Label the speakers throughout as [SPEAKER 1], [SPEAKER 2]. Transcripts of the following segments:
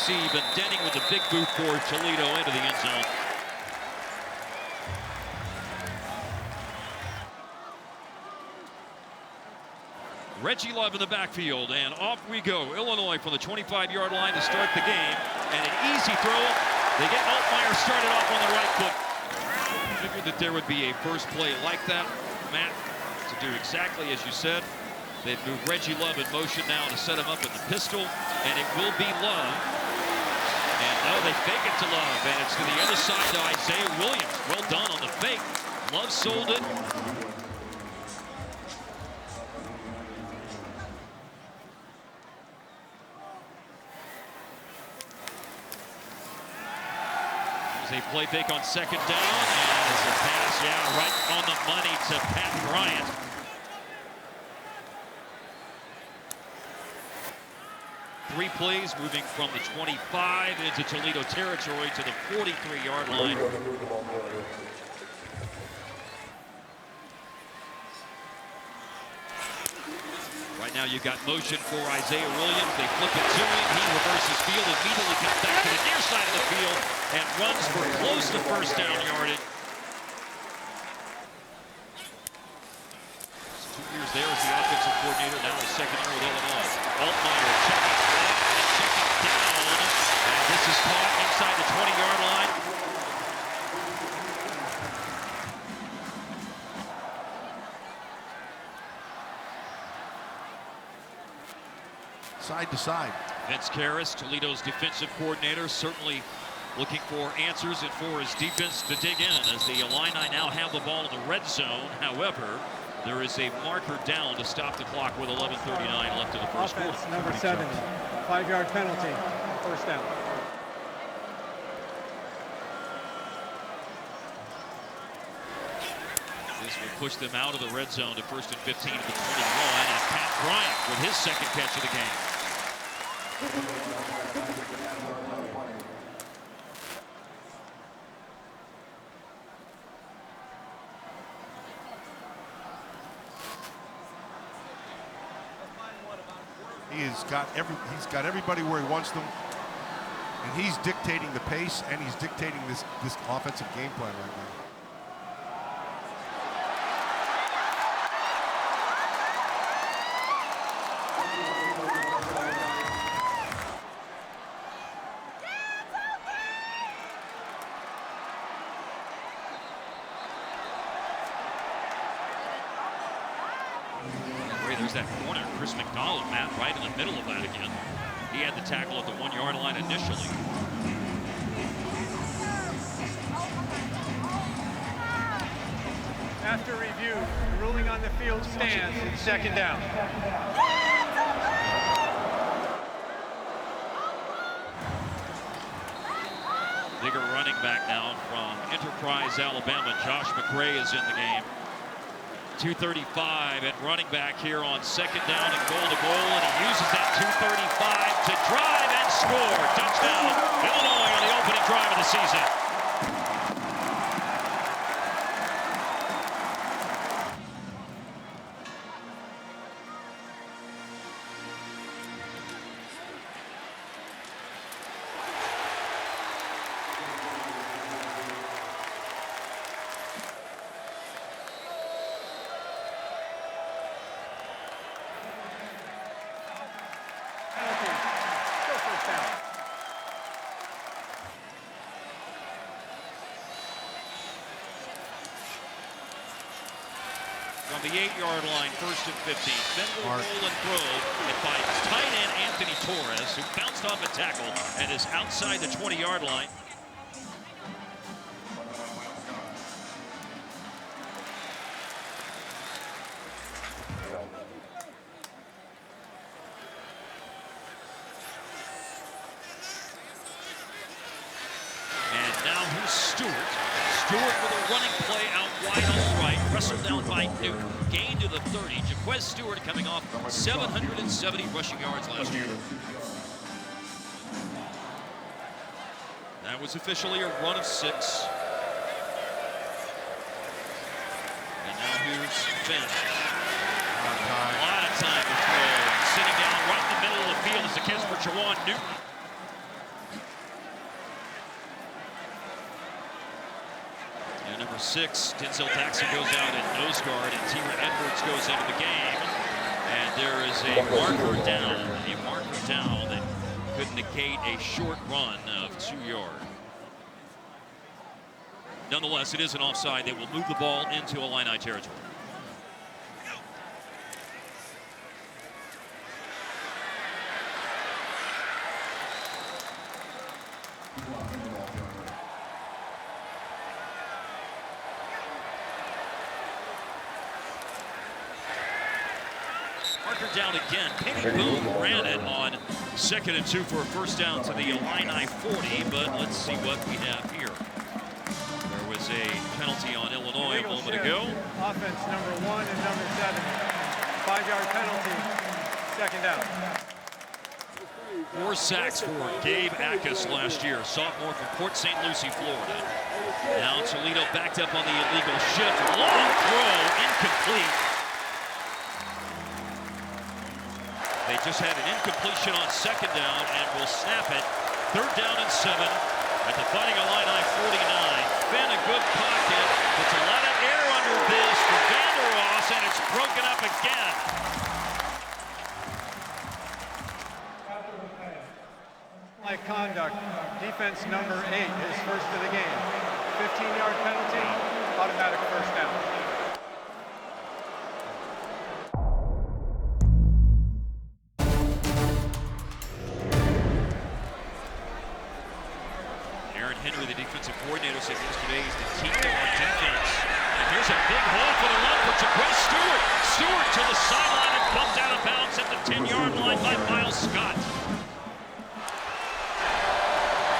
[SPEAKER 1] receive, and Denning with the big boot for Toledo into the end zone. Reggie Love in the backfield, and off we go. Illinois from the 25-yard line to start the game, and an easy throw. They get Altmaier started off on the right foot. Figured that there would be a first play like that, Matt, to do exactly as you said. They've moved Reggie Love in motion now to set him up in the pistol, and it will be Love. And no, they fake it to Love, and it's to the other side to Isaiah Williams. Well done on the fake. Love sold it. A play fake on second down, and it's a pass, yeah, right on the money to Pat Bryant. Three plays moving from the 25 into Toledo territory to the 43-yard line. Right now you've got motion for Isaiah Williams. They flip it to him. He reverses field, immediately comes back to the near side of the field and runs for close to first down yardage. 2 years there as the offensive coordinator, now the second year with Illinois. Altmaier checking off and checking down. And this is caught inside the 20-yard line.
[SPEAKER 2] Side to side.
[SPEAKER 1] Vince Karras, Toledo's defensive coordinator, certainly looking for answers and for his defense to dig in as the Illini now have the ball in the red zone. However, there is a marker down to stop the clock with 11:39 left in the first quarter.
[SPEAKER 3] Offense number 7, 5-yard penalty, first down.
[SPEAKER 1] This will push them out of the red zone to first and 15 at the 21, and Pat Bryant with his second catch of the game.
[SPEAKER 2] He's got everybody where he wants them, and he's dictating the pace, and he's dictating this offensive game plan right now.
[SPEAKER 1] There's that corner, Chris McDonald, Matt, right in the middle of that again. He had the tackle at the 1-yard line initially.
[SPEAKER 3] After review, the ruling on the field stands. It's second down.
[SPEAKER 1] Bigger running back now from Enterprise, Alabama. Josh McRae is in the game. 2:35 at running back here on second down and goal to goal, and he uses that 2:35 to drive and score. Touchdown, Illinois on the opening drive of the season. From the 8-yard line, first and 15. Then will roll and throw. It finds tight end Anthony Torres, who bounced off a tackle and is outside the 20-yard line. And now here's Stewart. Stewart with a running play out wide on the right, wrestled down by Newton, gained to the 30. Jaquez Stewart coming off 770 rushing yards last year. That was officially a run of 6. And now here's Finn. A lot of time to throw. Sitting down right in the middle of the field is the catch for Jawan Newton. number 6. Denzel Daxon goes out at nose guard, and Tira Edwards goes into the game. And there is a marker down that could negate a short run of 2 yards. Nonetheless, it is an offside. They will move the ball into Illini territory. Marker down again. Penny Boone ran it on 2nd and 2 for a first down to the Illini 40, but let's see what we have here. There was a penalty on Illinois a moment ago.
[SPEAKER 3] Offense number 1 and number 7. 5-yard penalty. 2nd down.
[SPEAKER 1] 4 sacks for Gabe Ackus last year, sophomore from Port St. Lucie, Florida. Now Toledo backed up on the illegal shift. Long throw, incomplete. They just had an incompletion on 2nd down and will snap it. 3rd down and 7 at the Fighting Illini 49. Finn, a good pocket. It's a lot of air under this for Vander Ross, and it's broken up again.
[SPEAKER 3] Like conduct. Defense number 8, his first of the game. 15-yard penalty, automatic first down.
[SPEAKER 1] Henry, the defensive coordinator, said yesterday is to keep them on defense. And here's a big hole for the run for Jaquez Stewart. Stewart to the sideline and bumped out of bounds at the 10-yard line by Miles Scott.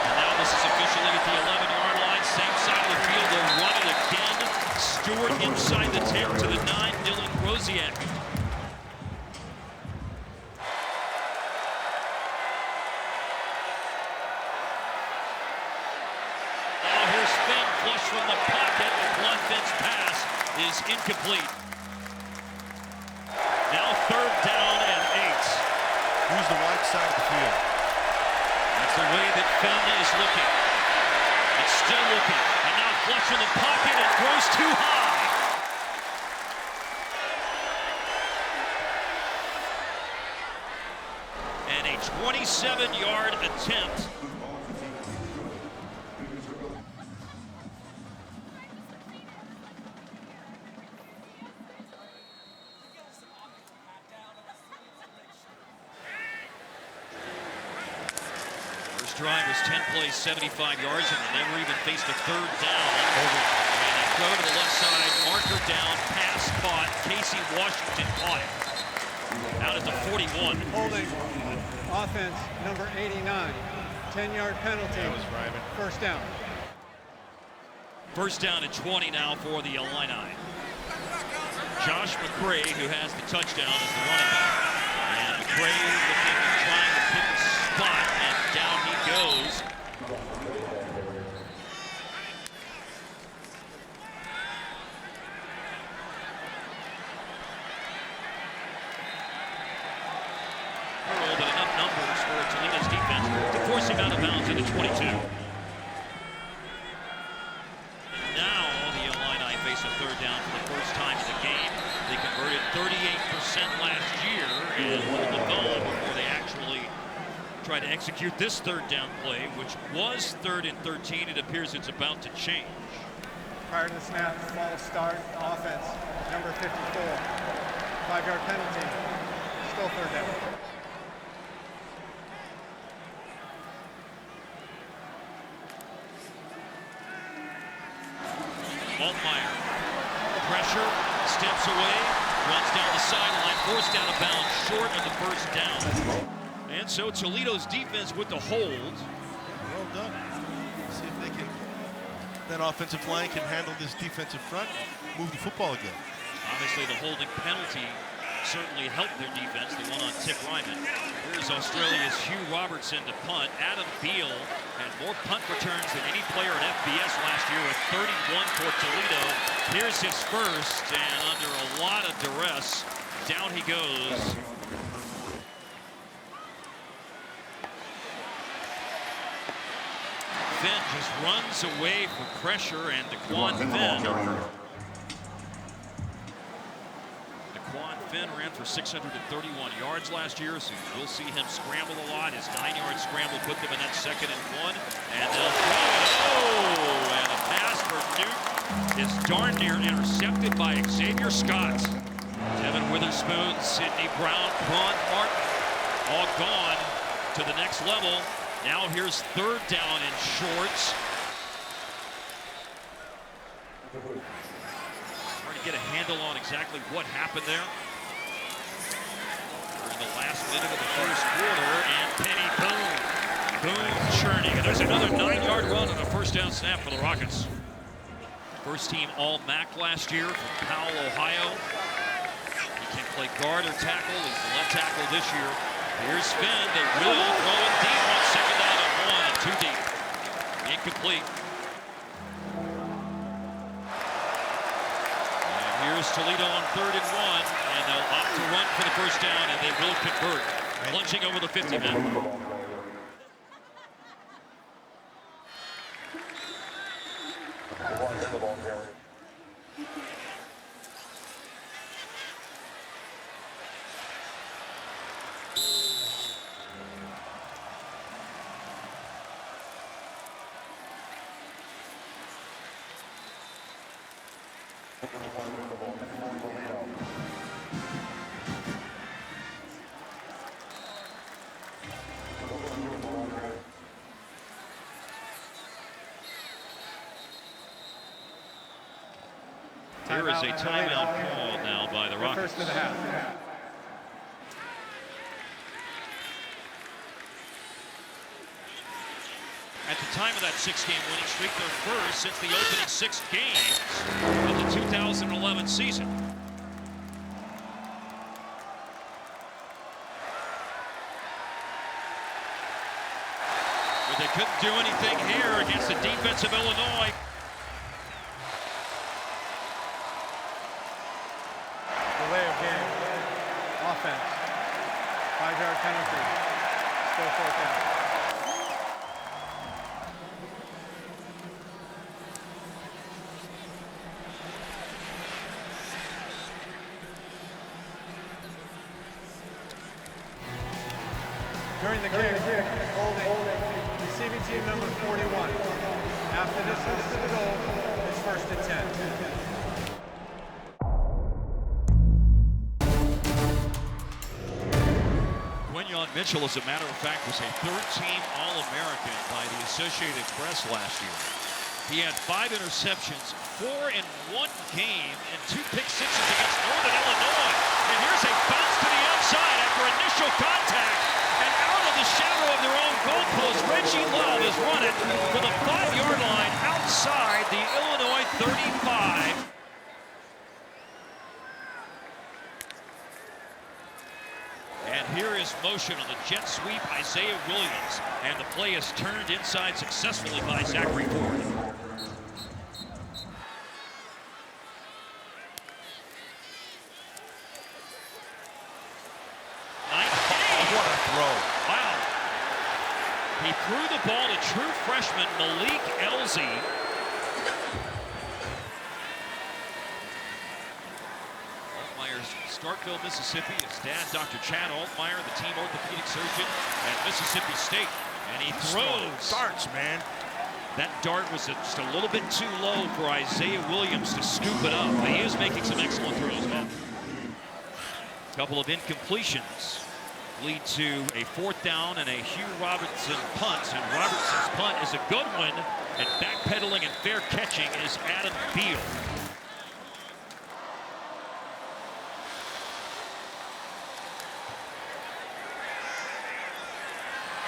[SPEAKER 1] And now this is officially at the 11-yard line, same side of the field. They'll run it again. Stewart inside the 10 to the 9, Dylan Groziak. Flush from the pocket, the Blunt Finn's pass is incomplete. Now 3rd down and 8.
[SPEAKER 2] Who's the right side of the field?
[SPEAKER 1] That's the way that Finn is looking. It's still looking. And now flush from the pocket and throws too high. And a 27-yard attempt. Drive was 10 plays, 75 yards, and they never even faced a 3rd down. And they throw to the left side, marker down, pass caught. Casey Washington caught it. Out at the 41.
[SPEAKER 3] Holding offense number 89. 10-yard penalty.
[SPEAKER 2] That was Ryman.
[SPEAKER 3] First down.
[SPEAKER 1] First down and 20 now for the Illini. Josh McCray, who has the touchdown, is the running back. And McCray looking and trying to pick a spot, and down he goes. But enough numbers for Toledo's defense to force him out of bounds at the 22. And now the Illini face a 3rd down for the first time in the game. They converted 38% last year and hold the ball before they actually try to execute this 3rd down play, which was 3rd and 13. It appears it's about to change.
[SPEAKER 3] Prior to the snap, false start, offense, number 54. 5-yard penalty, still 3rd down.
[SPEAKER 1] Altmaier, pressure, steps away, runs down the sideline, forced out of bounds, short of the first down. And so Toledo's defense with the hold.
[SPEAKER 2] Well done. See if they can, that offensive line can handle this defensive front, move the football again.
[SPEAKER 1] Obviously the holding penalty certainly helped their defense, the one on Tip Ryman. Here's Australia's Hugh Robertson to punt. Adam Beal had more punt returns than any player at FBS last year with 31 for Toledo. Here's his first, and under a lot of duress, down he goes. Finn just runs away from pressure, and Daquan Finn ran for 631 yards last year, so we'll see him scramble a lot. His 9-yard scramble put them in that 2nd and 1, and they'll throw it. Oh, and a pass for Newton is darn near intercepted by Xavier Scott. Devin Witherspoon, Sidney Brown, Quan Martin, all gone to the next level. Now here's 3rd down in shorts. Trying to get a handle on exactly what happened there. We're in the last minute of the 1st quarter, and Penny Boone churning. And there's another 9-yard run on a 1st down snap for the Rockets. First team All-MAC last year from Powell, Ohio. He can play guard or tackle. He's the left tackle this year. Here's Finn. They will throw it deep on 2nd down and 1, and 2 deep. Incomplete. And here's Toledo on 3rd and 1, and they'll opt to run for the 1st down, and they will convert. Plunging over the 50-man. Here is a timeout called now by the Rockets.
[SPEAKER 3] First of the half.
[SPEAKER 1] At the time of that 6-game winning streak, their first since the opening 6 games of the 2011 season. But they couldn't do anything here against the defense of Illinois.
[SPEAKER 3] Delay of game. Offense. 5-yard penalty. Still 4th down. During the kick, holding receiving team number 41. After distance to the goal, it's 1st and 10.
[SPEAKER 1] Quinyon Mitchell, as a matter of fact, was a 3rd-team All-American by the Associated Press last year. He had 5 interceptions, 4 in 1 game, and 2 pick sixes against Northern Illinois. And here's a bounce to the outside after initial contact. And out of the shadow of their own goalpost, Reggie Love has run it for the 5-yard line outside the Illinois 35. And here is motion on the jet sweep, Isaiah Williams. And the play is turned inside successfully by Zachary Ford.
[SPEAKER 2] What a throw.
[SPEAKER 1] Wow. He threw the ball to true freshman Malik Elzy. Altmaier's Starkville, Mississippi. His dad, Dr. Chad Altmaier, the team orthopedic surgeon at Mississippi State. And he throws.
[SPEAKER 2] Darts, man.
[SPEAKER 1] That dart was just a little bit too low for Isaiah Williams to scoop it up. But he is making some excellent throws, man. A couple of incompletions lead to a 4th down and a Hugh Robertson punt. And Robertson's punt is a good one. And backpedaling and fair catching is Adam Beal.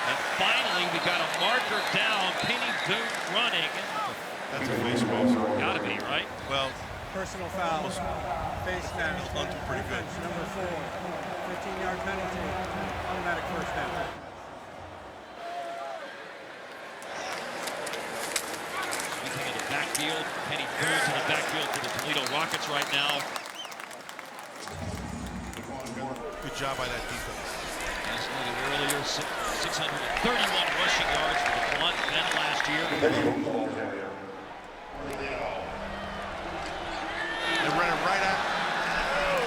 [SPEAKER 1] And finally, we got a marker down. Penny Boone running.
[SPEAKER 2] That's a face mask.
[SPEAKER 1] Gotta be, right?
[SPEAKER 2] Well,
[SPEAKER 3] Personal foul. Face mask.
[SPEAKER 2] Held onto pretty good.
[SPEAKER 3] Defense number 4. 15-yard penalty. Automatic 1st down.
[SPEAKER 1] Speaking of the backfield, Penny Boone to the backfield for the Toledo Rockets right now.
[SPEAKER 2] good job by that defense.
[SPEAKER 1] As noted earlier, 631 rushing yards for the Blunt men last year.
[SPEAKER 2] They ran it right at.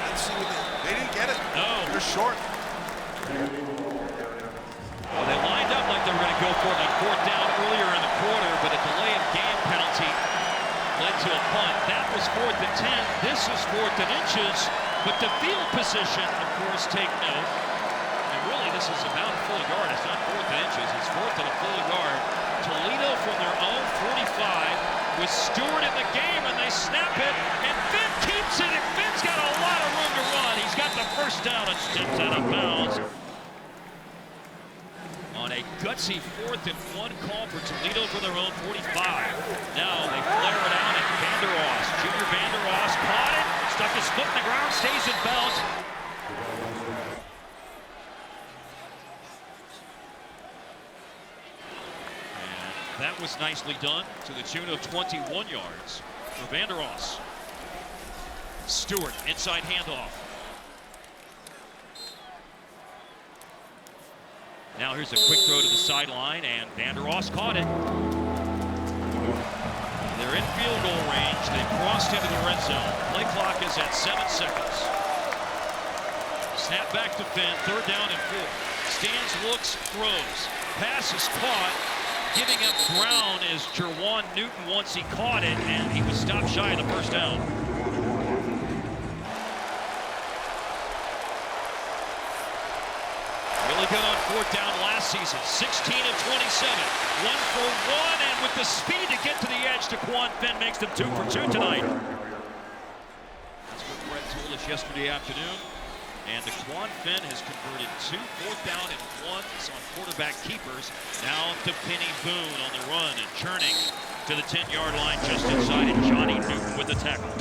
[SPEAKER 2] Let's see what they didn't get it.
[SPEAKER 1] No.
[SPEAKER 2] They're short.
[SPEAKER 1] Well, they lined up like they were going to go for it on fourth down earlier in the quarter, but a delay of game penalty led to a punt. That was 4th and 10. This is 4th and inches, but the field position, of course, take note. And really, this is about a full yard. It's not 4th and inches. It's 4th and a full yard. Toledo from their own 45 with Stewart in the game, and they snap it, and Finn keeps it, and Finn's got a lot of room to run. He's got the first down and steps out of bounds. On a gutsy 4th and 1 call for Toledo for their own 45. Now they flare it out, and Vandeross, Junior Vandeross caught it, stuck his foot in the ground, stays in bounds. And that was nicely done to the tune of 21 yards for Vandeross. Stewart, inside handoff. Now here's a quick throw to the sideline, and Vandeross caught it. They're in field goal range. They've crossed into the red zone. Play clock is at 7 seconds. Snap back to Finn, 3rd down and 4. Stands, looks, throws. Pass is caught. Giving up ground is Jerwan Newton once he caught it, and he was stopped shy of the first down. Really good on 4th down last season, 16 of 27, 1 for 1, and with the speed to get to the edge, Daquan Finn makes them 2 for 2 tonight. That's what Brett told us yesterday afternoon, and Daquan Finn has converted 2 4th down and 1s on quarterback keepers. Now to Penny Boone on the run, and churning to the 10-yard line just inside, and Johnny Newton with the tackle.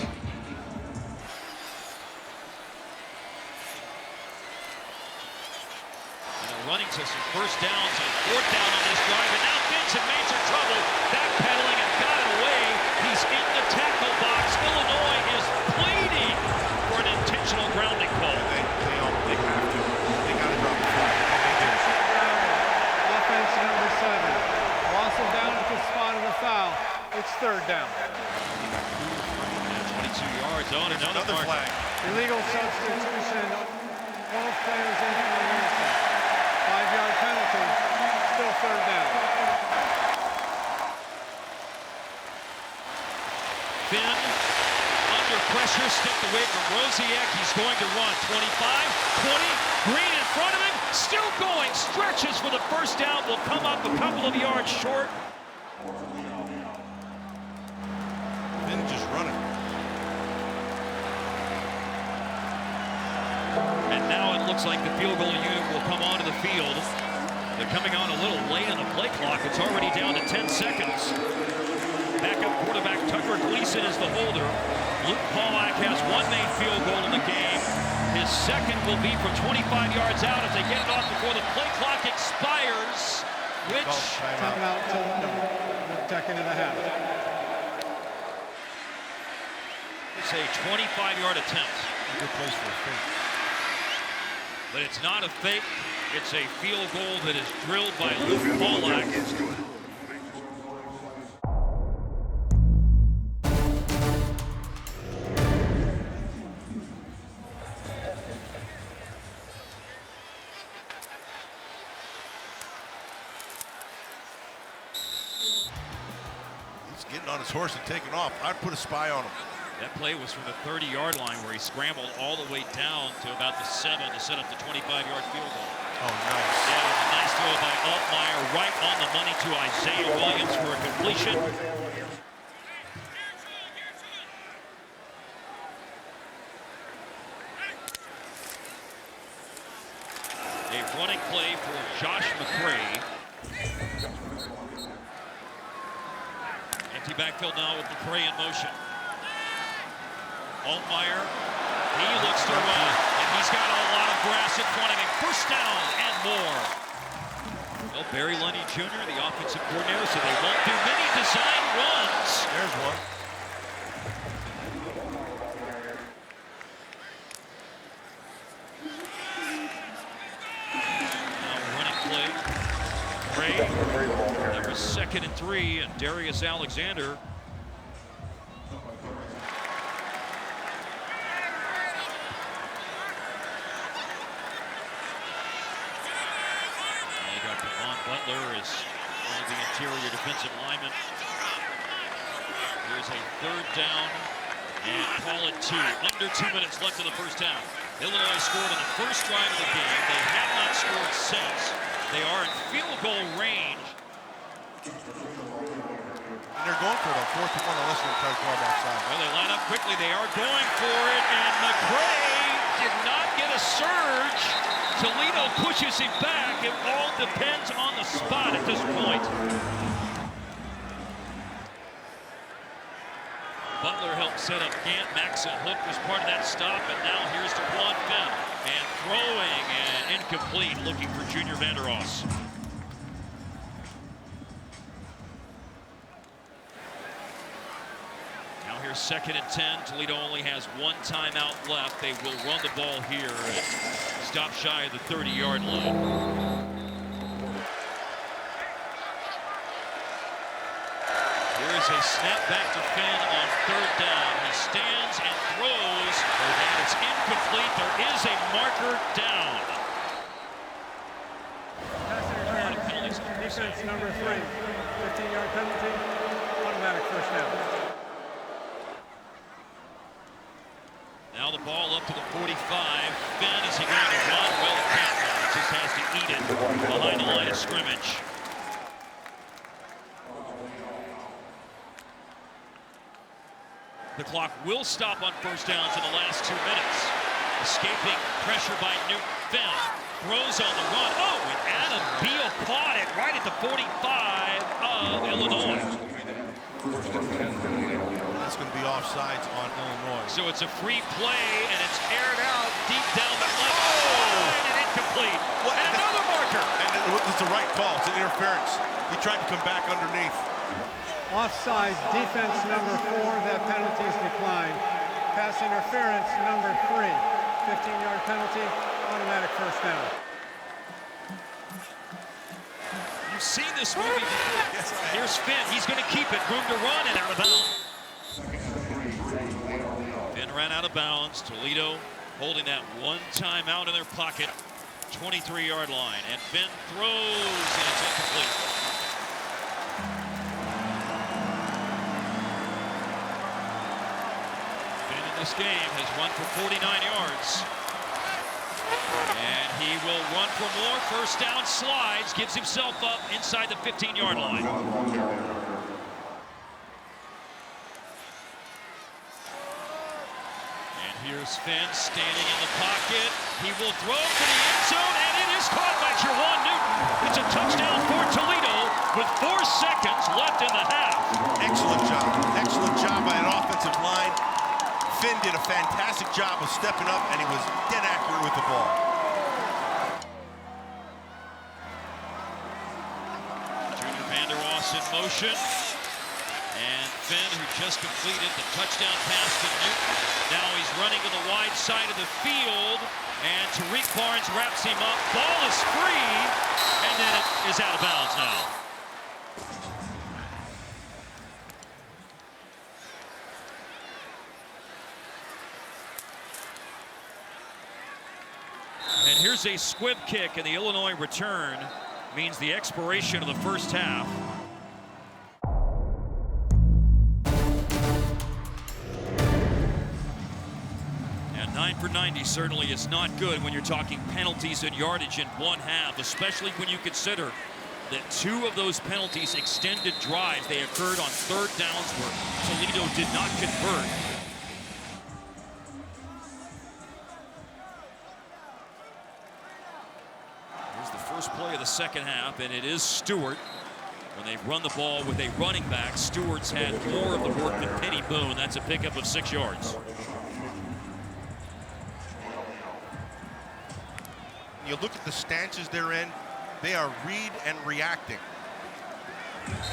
[SPEAKER 1] Running to some first downs on 4th down on this drive, and now Finn's in major trouble. Backpedaling and got it away. He's in the tackle box. Illinois is pleading for an intentional grounding call.
[SPEAKER 2] They have to. They got to drop the flag.
[SPEAKER 3] Offense number 7. Loss of down at the spot of the foul. It's 3rd down.
[SPEAKER 1] 22 yards on another
[SPEAKER 2] flag.
[SPEAKER 3] Illegal substitution. 12 players in formation. 5-yard penalty. Still 3rd down.
[SPEAKER 1] Finn under pressure, stepped away from Rosiak. He's going to run 25, 20, Green in front of him, still going, stretches for the first down, will come up a couple of yards short.
[SPEAKER 2] Finn just running.
[SPEAKER 1] And now it looks like the field goal unit will come onto the field. They're coming on a little late on the play clock. It's already down to 10 seconds. Backup quarterback Tucker Gleason is the holder. Luke Pollack has 1 made field goal in the game. His second will be from 25 yards out as they get it off before the play clock expires, which...
[SPEAKER 3] Timeout till no. 2nd and a half.
[SPEAKER 1] It's a 25-yard attempt.
[SPEAKER 2] A good place for a fake.
[SPEAKER 1] But it's not a fake. It's a field goal that is drilled by Luke Pollack.
[SPEAKER 2] He's getting on his horse and taking off. I'd put a spy on him.
[SPEAKER 1] That play was from the 30-yard line where he scrambled all the way down to about the 7 to set up the 25-yard field goal.
[SPEAKER 2] Oh, nice.
[SPEAKER 1] Yeah, it was a nice throw by Altmaier, right on the money to Isaiah Williams for a completion. A running play for Josh McCray. Empty backfield now with McCray in motion. Altmaier, he looks to run, and he's got a lot of grass in front of him. First down and more. Well, Barry Lundy Jr., the offensive coordinator, so they won't do many design runs.
[SPEAKER 2] There's one.
[SPEAKER 1] Now running play. Ray, number 2 2nd and 3, and Darius Alexander. Butler is one of the interior defensive linemen. Here's a 3rd down, and call it 2. Under 2 minutes left in the first half. Illinois scored on the first drive of the game. They have not scored since. They are in field goal range.
[SPEAKER 2] And they're going for it on 4th and 1 unless they're trying to come outside.
[SPEAKER 1] Well, they line up quickly. They are going for it, and McRae did not get a surge. Toledo pushes him back. It all depends on the spot at this point. Butler helped set up Gant. Maxon Hook was part of that stop, and now here's to Quan Finn. And throwing and incomplete, looking for Junior Vandeross. Now here's 2nd and 10. Toledo only has 1 timeout left. They will run the ball here. Stop shy of the 30-yard line. Here is a snap back to Finn on 3rd down. He stands and throws, and it's incomplete. There is a marker down.
[SPEAKER 3] Defense number 3, 15-yard penalty, automatic first down.
[SPEAKER 1] Now the ball up to the 45. Finn, is he going to run? Well, he can't run. He just has to eat it behind the line of scrimmage. The clock will stop on first downs in the last 2 minutes. Escaping pressure by Newton. Finn throws on the run. Oh, and Adam Beal caught it right at the 45 of Illinois.
[SPEAKER 2] That's going to be offsides on Illinois.
[SPEAKER 1] So it's a free play, and it's aired out deep down the left side, and incomplete.
[SPEAKER 2] Well,
[SPEAKER 1] and another marker.
[SPEAKER 2] And it's the right call. It's an interference. He tried to come back underneath.
[SPEAKER 3] Offside, defense number 4, that penalty is declined. Pass interference number 3, 15-yard penalty, automatic first down.
[SPEAKER 1] You've seen this movie before.
[SPEAKER 2] Yes,
[SPEAKER 1] Here's Finn. He's going to keep it. Room to run and out of bounds. Finn ran out of bounds. Toledo holding that 1 timeout in their pocket. 23-yard line. And Finn throws, and it's incomplete. This game has run for 49 yards. And he will run for more. First down, slides, gives himself up inside the 15-yard line. And here's Finn standing in the pocket. He will throw for the end zone, and it is caught by Jerwan Newton. It's a touchdown for Toledo with 4 seconds left in the half.
[SPEAKER 2] Excellent job. Excellent job by an offensive line. Finn did a fantastic job of stepping up, and he was dead accurate with the ball.
[SPEAKER 1] Junior Vandeross in motion. And Finn, who just completed the touchdown pass to Newton. Now he's running to the wide side of the field, and Tariq Barnes wraps him up. Ball is free, and then it is out of bounds now. And here's a squib kick, and the Illinois return means the expiration of the first half. And 9 for 90 certainly is not good when you're talking penalties and yardage in one half, especially when you consider that 2 of those penalties extended drives. They occurred on 3rd downs where Toledo did not convert. First play of the second half, and it is Stewart. When they've run the ball with a running back, Stewart's had more of the work than Penny Boone. That's a pickup of 6 yards.
[SPEAKER 2] You look at the stances they're in, they are read and reacting.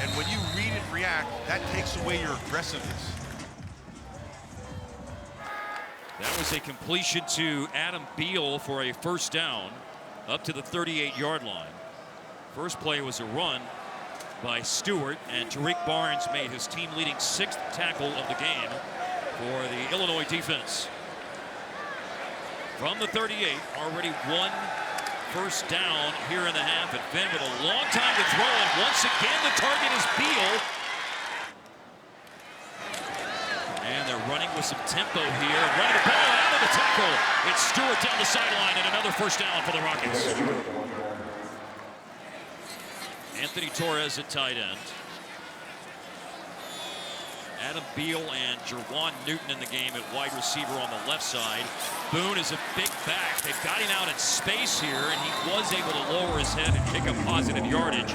[SPEAKER 2] And when you read and react, that takes away your aggressiveness.
[SPEAKER 1] That was a completion to Adam Beal for a first down up to the 38-yard line. First play was a run. by Stewart, and Tariq Barnes made his team-leading 6th tackle of the game for the Illinois defense. From the 38, already 1 first down here in the half, and Finn with a long time to throw, and once again the target is Beal. And they're running with some tempo here, running the ball out of the tackle. It's Stewart down the sideline, and another first down for the Rockets. Anthony Torres at tight end. Adam Beal and Jerwan Newton in the game at wide receiver on the left side. Boone is a big back. They've got him out in space here, and he was able to lower his head and pick up positive yardage.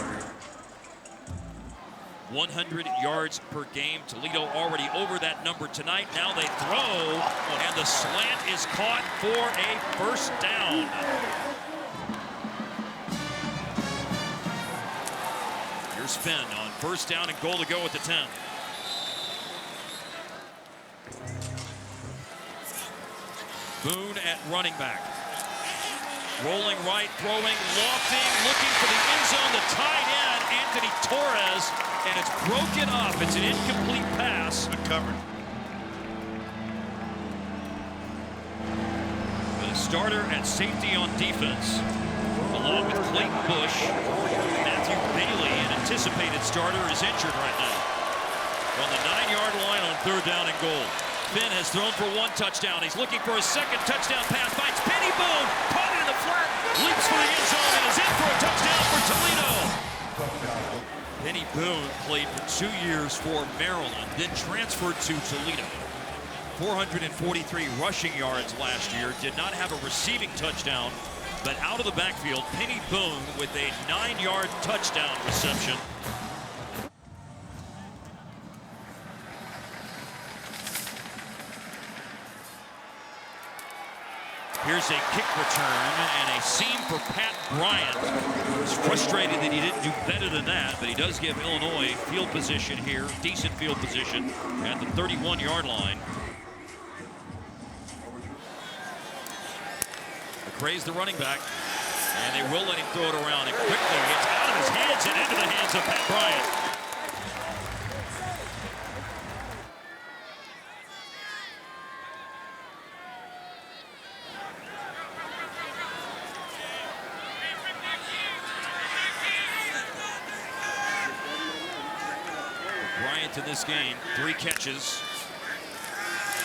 [SPEAKER 1] 100 yards per game. Toledo already over that number tonight. Now they throw, and the slant is caught for a first down. Here's Finn on first down and goal to go at the 10. Boone at running back. Rolling right, throwing, lofting, looking for the end zone. The tight end, Anthony Torres, and it's broken up. It's an incomplete pass.
[SPEAKER 2] Good coverage.
[SPEAKER 1] The starter at safety on defense, along with Clayton Bush. Matthew Bailey, an anticipated starter, is injured right now. On the 9-yard line on third down and goal. Finn has thrown for 1 touchdown. He's looking for a second touchdown pass. Finds Penny Boone, caught it in the flat, leaps for the end zone, and is in for a touchdown for Toledo. Penny Boone played for 2 years for Maryland, then transferred to Toledo. 443 rushing yards last year. Did not have a receiving touchdown, but out of the backfield, Penny Boone with a 9-yard touchdown reception. Here's a kick return and a seam for Pat Bryant. He's frustrated that he didn't do better than that, but he does give Illinois field position here, decent field position at the 31-yard line. McCray's the running back, and they will let him throw it around, and quickly it's out of his hands and into the hands of Pat Bryant. Bryant in this game, 3 catches.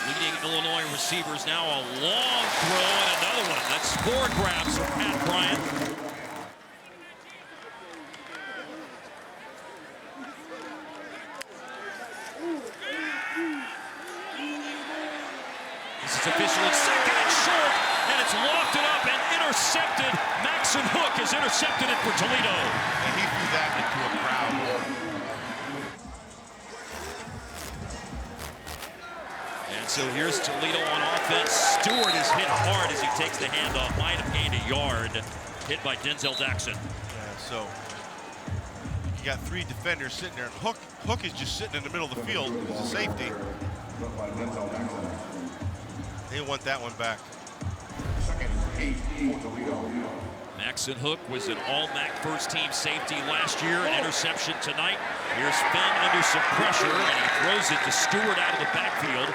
[SPEAKER 1] Leading Illinois receivers now, a long throw and another one. That's 4 grabs from Pat Bryant. This is official at second and short, and it's lofted up and intercepted. Maxon Hook has intercepted it for Toledo.
[SPEAKER 2] And he threw that into a crowd.
[SPEAKER 1] So here's Toledo on offense. Stewart is hit hard as he takes the handoff. Might have gained a yard. Hit by Denzel Daxon.
[SPEAKER 2] Yeah, so you got 3 defenders sitting there. And Hook is just sitting in the middle of the field as a safety. They want that one back.
[SPEAKER 1] Maxon Hook was an all-MAC first-team safety last year. An interception tonight. Here's Finn under some pressure, and he throws it to Stewart out of the backfield.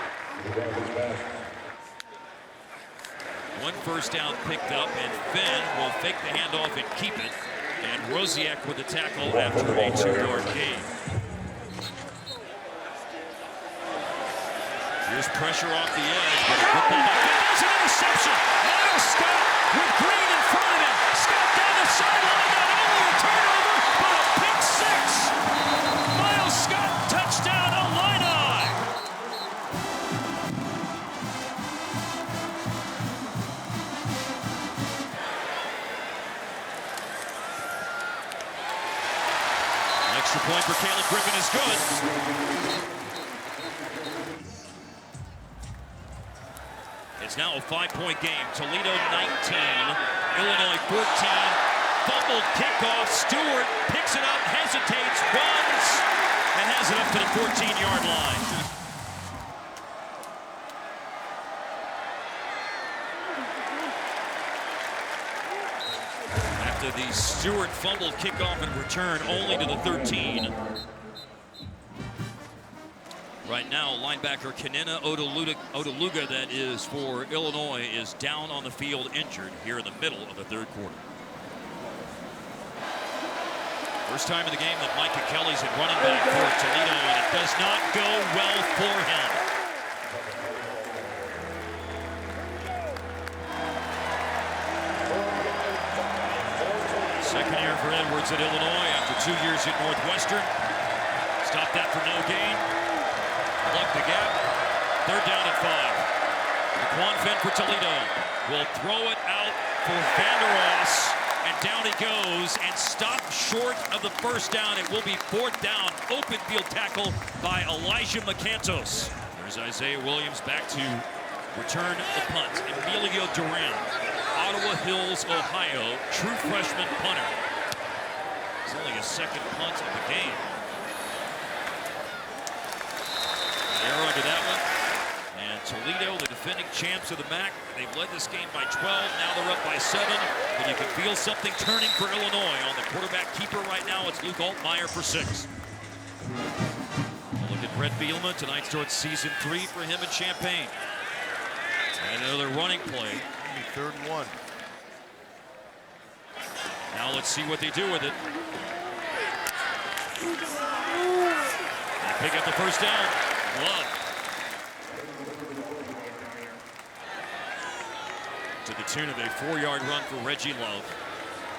[SPEAKER 1] 1 first down picked up, and Finn will fake the handoff and keep it. And Rosiak with the tackle after a 2-yard gain. Here's pressure off the edge, but a good ball back. There's an interception. Miles Scott with Green in front of him. Scott down the sideline, not only a turnover, but a pick 6. Miles Scott, touchdown Illini. Extra point for Caleb Griffin is good. It's now a 5-point game. Toledo 19, Illinois 14. Fumbled kickoff. Stewart picks it up, hesitates, runs, and has it up to the 14-yard line. Back to the Stewart fumbled kickoff and return only to the 13. Right now, linebacker Kenena Odeluga, that is for Illinois, is down on the field injured here in the middle of the third quarter. First time in the game that Micah Kelly's at running back for Toledo, and it does not go well for him. Second year for Edwards at Illinois after 2 years at Northwestern. Stop that for no gain. Plug the gap. Third down and 5. Daquan Fenn for Toledo will throw it out for Vandeross, and down he goes and stopped short of the first down. It will be fourth down. Open field tackle by Elijah McCantos. There's Isaiah Williams back to return the punt. Emilio Duran, Ottawa Hills, Ohio, true freshman punter. It's only his second punt of the game. Arrow to that one. And Toledo, the defending champs of the MAC, they've led this game by 12. Now they're up by 7. And you can feel something turning for Illinois. On the quarterback keeper right now, it's Luke Altmaier for 6. Look at Brett Bielema. Tonight starts season 3 for him in Champaign. And another running play.
[SPEAKER 2] 3rd and 1.
[SPEAKER 1] Now let's see what they do with it. They pick up the first down. Love. To the tune of a 4-yard run for Reggie Love.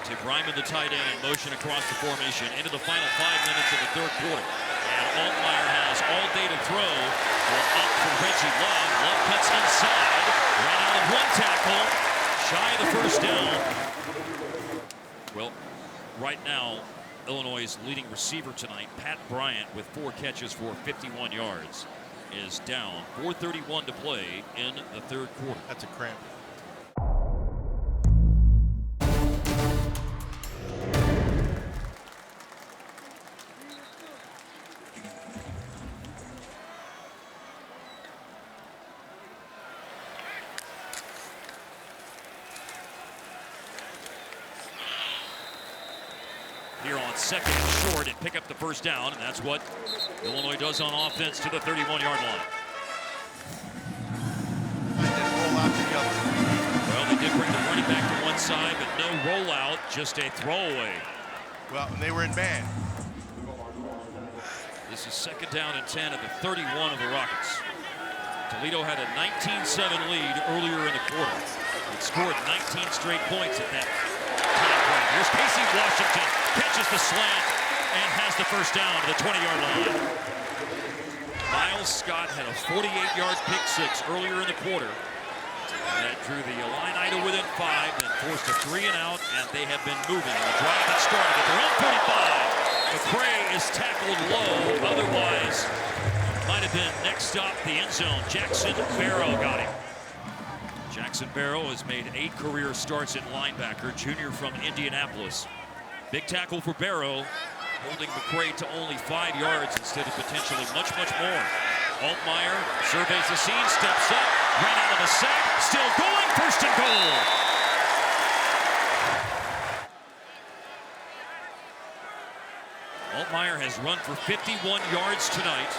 [SPEAKER 1] Tip Ryman, the tight end, in motion across the formation into the final 5 minutes of the third quarter. And Altmaier has all day to throw. Well, up for Reggie Love. Love cuts inside. Ran out of one tackle. Shy of the first down. Well, right now, Illinois' leading receiver tonight, Pat Bryant, with 4 catches for 51 yards, is down. 4:31 to play in the third quarter.
[SPEAKER 2] That's a cramp.
[SPEAKER 1] Here on second and short and pick up the first down, and that's what Illinois does on offense to the 31-yard line.
[SPEAKER 2] And then roll out together.
[SPEAKER 1] Well, they did bring the running back to one side, but no rollout, just a throwaway.
[SPEAKER 2] Well, and they were in man.
[SPEAKER 1] This is second down and 10 at the 31 of the Rockets. Toledo had a 19-7 lead earlier in the quarter. It scored 19 straight points at that time frame. Here's Casey Washington, catches the slant and has the first down to the 20-yard line. Miles Scott had a 48-yard pick 6 earlier in the quarter. And that drew the Illini to within 5, then forced a 3 and out, and they have been moving. The drive that started at their own 45. McCray is tackled low, otherwise might have been next stop the end zone. Jackson Barrow got him. Jackson Barrow has made 8 career starts at linebacker, junior from Indianapolis. Big tackle for Barrow, holding McCray to only 5 yards instead of potentially much, much more. Altmaier surveys the scene, steps up, ran out of a sack, still going, first and goal. Altmaier has run for 51 yards tonight.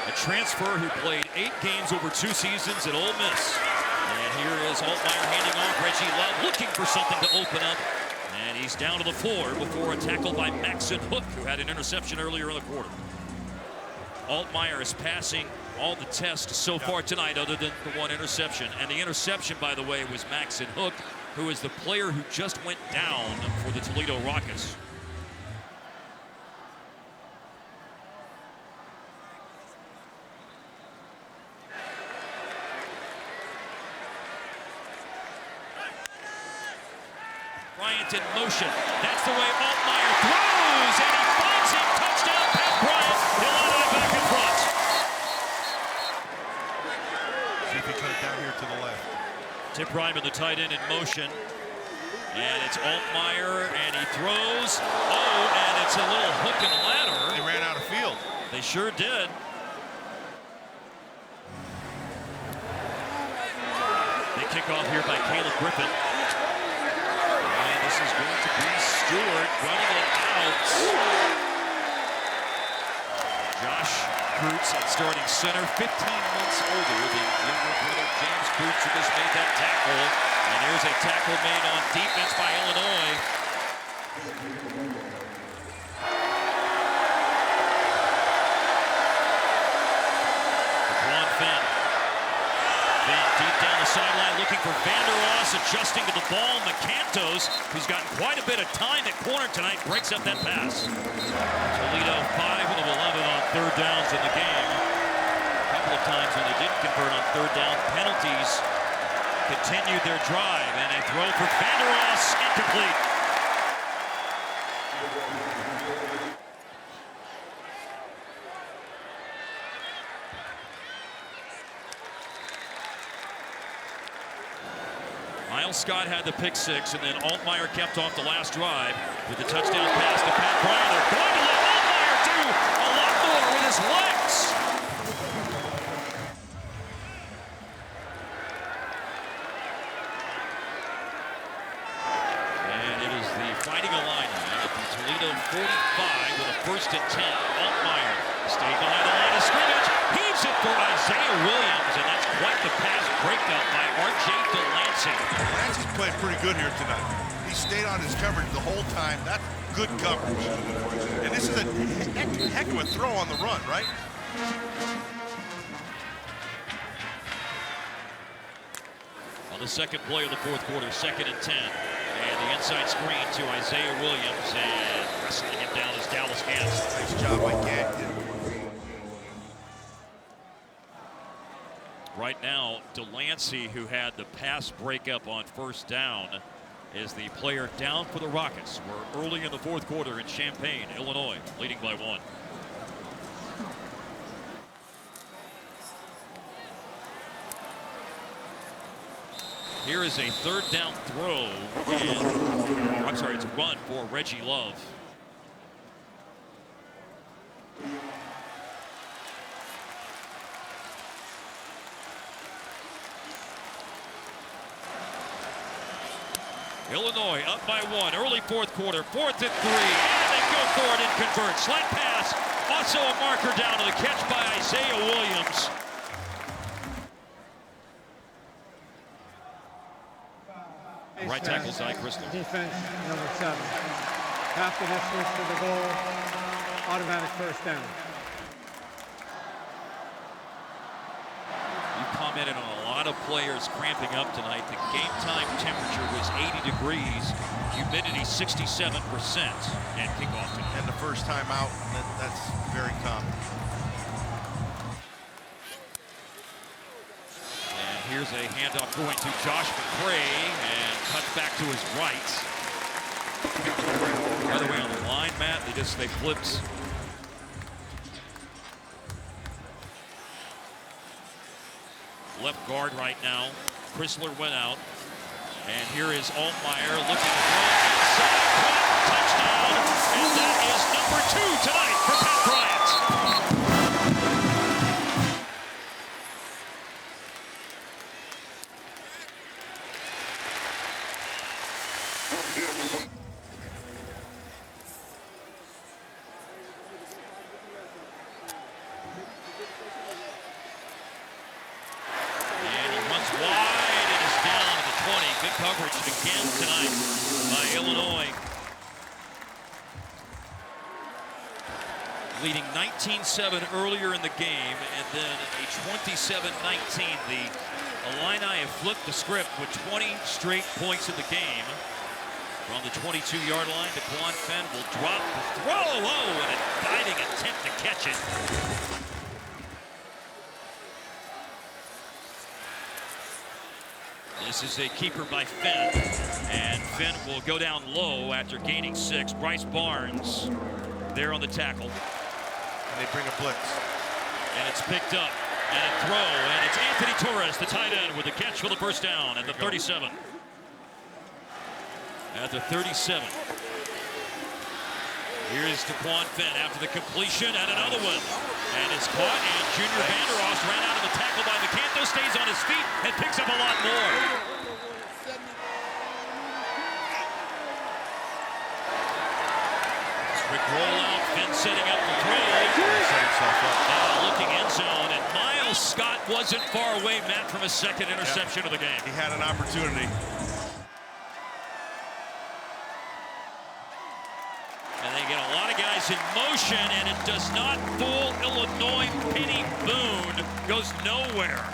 [SPEAKER 1] A transfer who played 8 games over 2 seasons at Ole Miss. And here is Altmaier handing off. Reggie Love looking for something to open up. And he's down to the floor before a tackle by Maxon Hook, who had an interception earlier in the quarter. Altmaier is passing all the tests so far tonight other than the 1 interception. And the interception, by the way, was Maxon Hook, who is the player who just went down for the Toledo Rockets. Bryant in motion. That's the way Altmaier throws, and he finds him. Touchdown, Pat Bryant. Illinois back in front.
[SPEAKER 2] See if he comes down here to the left.
[SPEAKER 1] Tip Ryman, the tight end, in motion. And it's Altmaier, and he throws. Oh, and it's a little hook and ladder.
[SPEAKER 2] They ran out of field.
[SPEAKER 1] They sure did. Big kickoff here by Caleb Griffin. And this This is going to be Stewart running it out. Josh Krutz at starting center, 15 months older than younger brother James Krutz, who just made that tackle. And here's a tackle made on defense by Illinois. Deep down the sideline, looking for Vander Ross, adjusting to the ball. McCantos, who's gotten quite a bit of time at corner tonight, breaks up that pass. Toledo 5 of 11 on third downs in the game. A couple of times when they didn't convert on third down, penalties continued their drive, and a throw for Vander Ross, incomplete. Miles Scott had the pick six, and then Altmaier kept off the last drive with the touchdown pass to Pat Bryant. They're going to let Altmaier do a lot more with his legs. And it is the Fighting Illini at the Toledo 45 with a 1st and 10. Altmaier stayed behind the line of scrimmage, heaves it for Isaiah Williams, and that's quite the pass breakup by R.J. Delancey.
[SPEAKER 2] Delancey's played pretty good here tonight. He stayed on his coverage the whole time. That's good coverage. And this is a heck of a throw on the run, right?
[SPEAKER 1] On the second play of the fourth quarter, 2nd and 10. And the inside screen to Isaiah Williams, and wrestling him down is Dallas Gantz.
[SPEAKER 2] Nice job by Gantz.
[SPEAKER 1] Right now, Delancey, who had the pass breakup on 1st down, is the player down for the Rockets. We're early in the fourth quarter in Champaign, Illinois, leading by 1. Here is a 3rd down throw, and, I'm sorry, it's a run for Reggie Love. Illinois up by 1, early fourth quarter, 4th and 3, and they go for it and convert. Slant pass, also a marker down to the catch by Isaiah Williams. Right tackle, Zy Chrysler.
[SPEAKER 3] Defense number 7. After this switch to the goal, automatic 1st down.
[SPEAKER 1] You commented on a lot of players cramping up tonight. The game time temperature was 80 degrees, humidity 67%, and kickoff tonight.
[SPEAKER 2] And the first time out, that's very common.
[SPEAKER 1] And here's a handoff going to Josh McCray, and cuts back to his right. By the way, on the line, Matt, they flipped. Left guard right now. Chrysler went out. And here is Altmaier looking to run inside. Touchdown. And that is number 2 tonight for Pat Bryant. Coverage again tonight by Illinois. Leading 19-7 earlier in the game, and then a 27-19. The Illini have flipped the script with 20 straight points in the game. From the 22-yard line, DeQuan Fenn will drop the throw. Oh, and a diving attempt to catch it. This is a keeper by Fenn, and Fenn will go down low after gaining 6. Bryce Barnes there on the tackle.
[SPEAKER 2] And they bring a blitz.
[SPEAKER 1] And it's picked up, and a throw, and it's Anthony Torres, the tight end, with the catch for the 1st down at the 37. At the 37. Here's DeQuan Fenn after the completion, and another one. And it's caught, and Junior Vander Ross ran out of the tackle by McCanto, stays on his feet, and picks up a lot more. Quick rollout, Finn setting up the throw.
[SPEAKER 2] Set himself up.
[SPEAKER 1] Now looking end zone, and Miles Scott wasn't far away, Matt, from his second interception of the game.
[SPEAKER 2] He had an opportunity.
[SPEAKER 1] And they get a lot of guys in motion, and it does not fool Illinois. Penny Boone goes nowhere.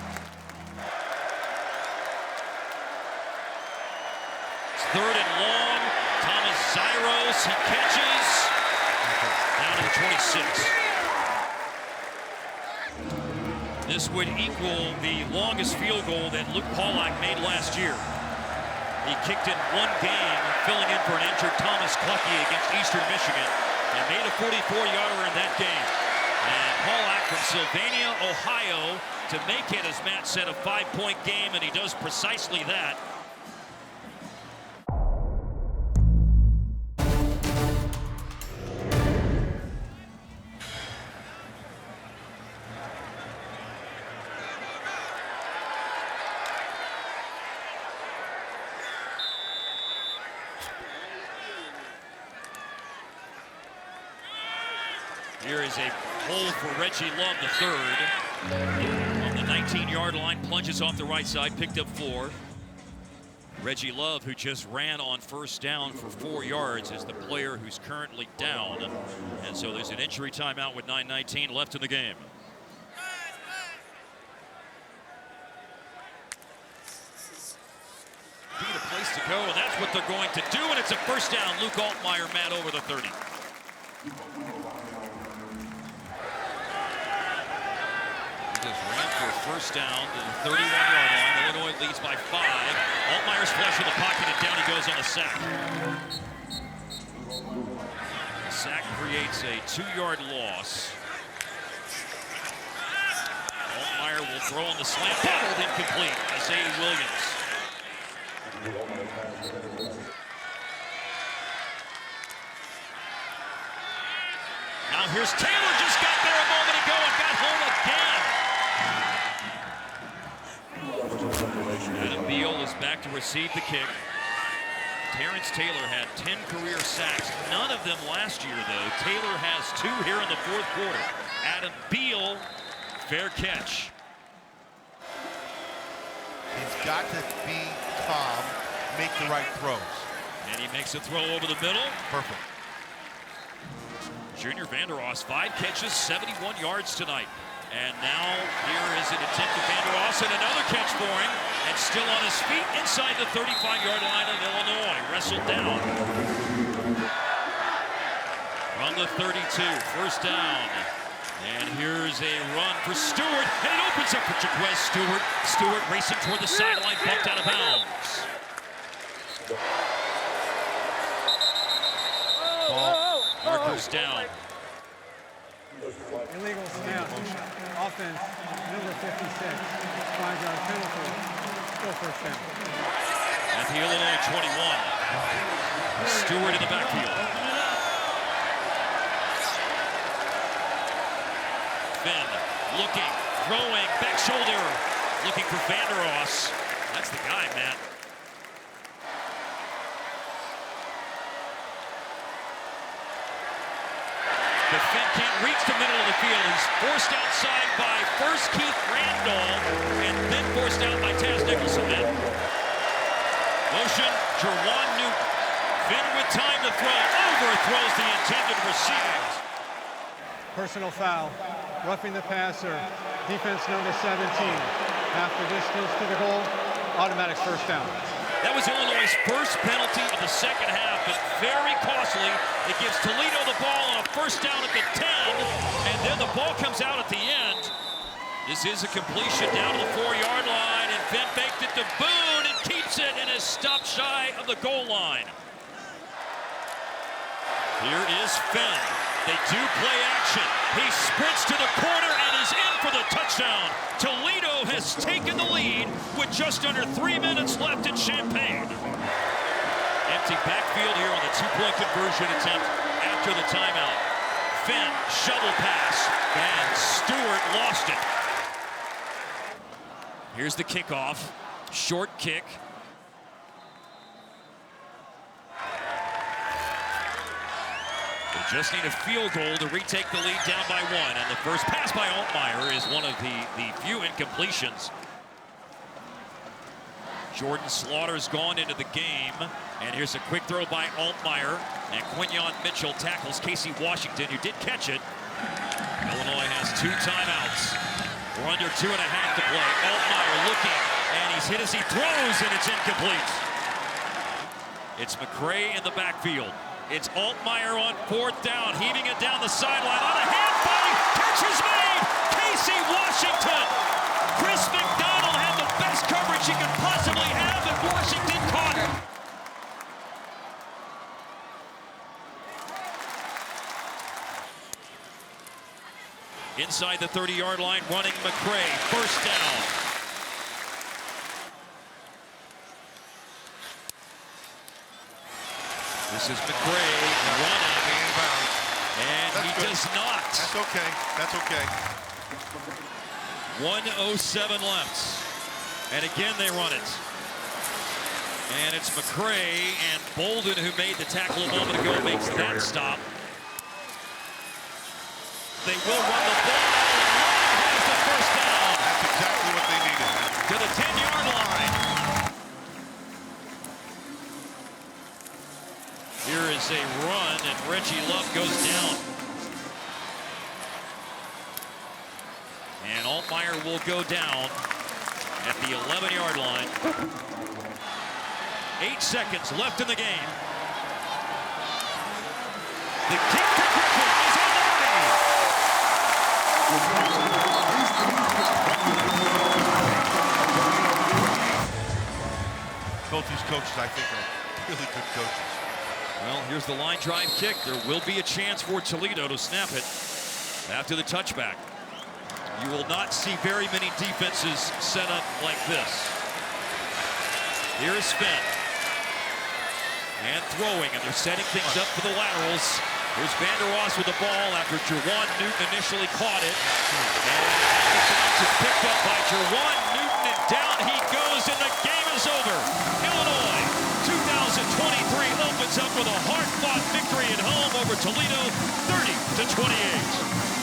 [SPEAKER 1] It's 3rd and long. Thomas Zyros, he catches. Down to the 26. This would equal the longest field goal that Luke Pollack made last year. He kicked in one game, filling in for an injured Thomas Clucky against Eastern Michigan, and made a 44-yarder in that game. And Pollack from Sylvania, Ohio, to make it, as Matt said, a 5-point game, and he does precisely that. Here is a hole for Reggie Love, the third. On the 19-yard line, plunges off the right side, picked up 4. Reggie Love, who just ran on first down for 4 yards, is the player who's currently down. And so there's an injury timeout with 9:19 left in the game. Be the place to go, and that's what they're going to do, and it's a first down. Luke Altmaier, Matt, over the 30. Just ran for a first down to the 31-yard line. Illinois leads by 5. Altmaier's flush in the pocket, and down he goes on the sack. The sack creates a 2-yard loss. Altmaier will throw on the slant, bottled incomplete. Isaiah Williams. Now here's Taylor, just got there a moment ago and got home again. Adam Beal is back to receive the kick. Terrence Taylor had 10 career sacks, none of them last year though. Taylor has 2 here in the 4th quarter. Adam Beal, fair catch.
[SPEAKER 2] He's got to be calm, make the right throws.
[SPEAKER 1] And he makes a throw over the middle.
[SPEAKER 2] Perfect.
[SPEAKER 1] Junior Vander Ross, 5 catches, 71 yards tonight. And now here is an attempt at Vander Ross, and another catch for him. And still on his feet inside the 35-yard line of Illinois. Wrestled down. From the 32, first down. And here's a run for Stewart, and it opens up for Jaquez Stewart. Stewart racing toward the sideline, bumped out of bounds. Ball markers down.
[SPEAKER 3] Illegal snap. Offense, number 56. 5-yard penalty. Still first down.
[SPEAKER 1] At the Illinois 21. Stewart in the backfield. Finn looking, throwing, back shoulder. Looking for Vander Ross. That's the guy, Matt. But Finn can't reach the middle of the field. He's forced outside by first Keith Randolph and then forced out by Taz Nicholson. Motion, Jerwan Newton. Finn with time to throw. Overthrows the intended receiver.
[SPEAKER 3] Personal foul. Roughing the passer. Defense number 17. Half the distance to the goal. Automatic first down.
[SPEAKER 1] That was Illinois' first penalty of the second half, but very costly. It gives Toledo the ball on a first down at the 10, and then the ball comes out at the end. This is a completion down to the 4-yard line, and Finn faked it to Boone and keeps it and is stopped shy of the goal line. Here is Finn. They do play action. He sprints to the corner and is in for the touchdown. Toledo has taken the lead with just under 3 minutes left in Champaign. Empty backfield here on the 2-point conversion attempt after the timeout. Finn, shovel pass, and Stewart lost it. Here's the kickoff. Short kick. The Just need a field goal to retake the lead down by 1. And the first pass by Altmaier is one of the few incompletions. Jordan Slaughter's gone into the game. And here's a quick throw by Altmaier. And Quinyon Mitchell tackles Casey Washington, who did catch it. Illinois has 2 timeouts. We're under 2.5 to play. Altmaier looking, and he's hit as he throws, and it's incomplete. It's McCray in the backfield. It's Altmaier on 4th down, heaving it down the sideline on a hand fight. Catch is made. Casey Washington. Chris McDonald had the best coverage he could possibly have, and Washington caught it. Inside the 30-yard line, running McCray. First down. This is McCray running. And he does not.
[SPEAKER 2] That's okay. That's okay.
[SPEAKER 1] 1:07 left. And again, they run it. And it's McCray, and Bolden, who made the tackle a moment ago, makes that stop. They will run the ball. And has the first down.
[SPEAKER 2] That's exactly what they needed.
[SPEAKER 1] To the 10-yard line. Here is a run, and Reggie Love goes down. And Altmaier will go down at the 11-yard line. 8 seconds left in the game. The kick to Griffin is on the way.
[SPEAKER 2] Both these coaches, I think, are really good coaches.
[SPEAKER 1] Well, here's the line drive kick. There will be a chance for Toledo to snap it after the touchback. You will not see very many defenses set up like this. Here is Finn. And throwing, and they're setting things up for the laterals. Here's Vander Ross with the ball after Jerwan Newton initially caught it. And it's picked up by Jerwan Newton, and down he goes, and the game is over. Illinois, 2023 opens up with a hard-fought victory at home over Toledo, 30-28.